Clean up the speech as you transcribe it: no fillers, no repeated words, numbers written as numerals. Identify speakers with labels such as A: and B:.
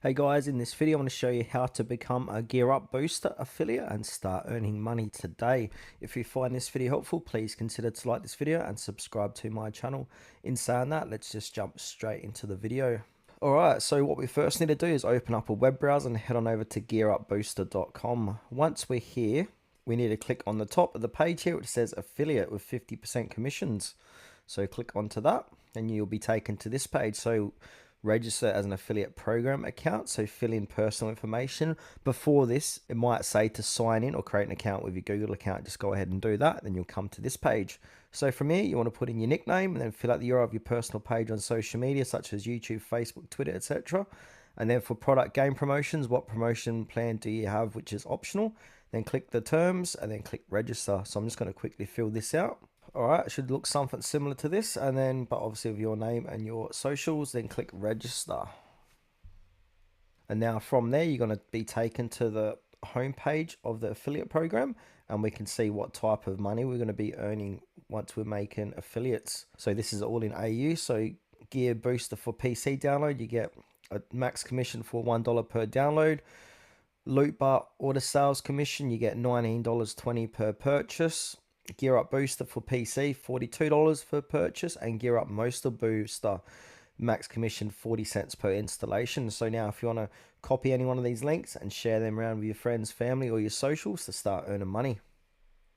A: Hey guys, in this video I want to show you how to become a Gear Up Booster affiliate and start earning money today. If you find this video helpful, please consider to like this video and subscribe to my channel. In saying that, let's just jump straight into the video. Alright, so what we first need to do is open up a web browser and head on over to gearupbooster.com. Once we're here, we need to click on the top of the page here which says affiliate with 50% commissions. So click onto that and you'll be taken to this page. So register as an affiliate program account, so fill in personal information. Before this, it might say to sign in or create an account with your Google account. Just go ahead and do that, then you'll come to this page. So from here, you want to put in your nickname and then fill out the URL of your personal page on social media such as YouTube, Facebook, Twitter, etc. And then for product game promotions, what promotion plan do you have, which is optional. Then click the terms and then click register. So I'm just going to quickly fill this out. Alright, it should look something similar to this, and then, but obviously with your name and your socials, then click register. And now from there, you're going to be taken to the home page of the affiliate program, and we can see what type of money we're going to be earning once we're making affiliates. So this is all in AU, so Gear Booster for PC download, you get a max commission for $1 per download. Loot Bar order sales commission, you get $19.20 per purchase. Gear Up Booster for PC, $42 per purchase, and Gear Up Monster Booster, max commission 40 cents per installation. So now if you want to copy any one of these links and share them around with your friends, family, or your socials to start earning money.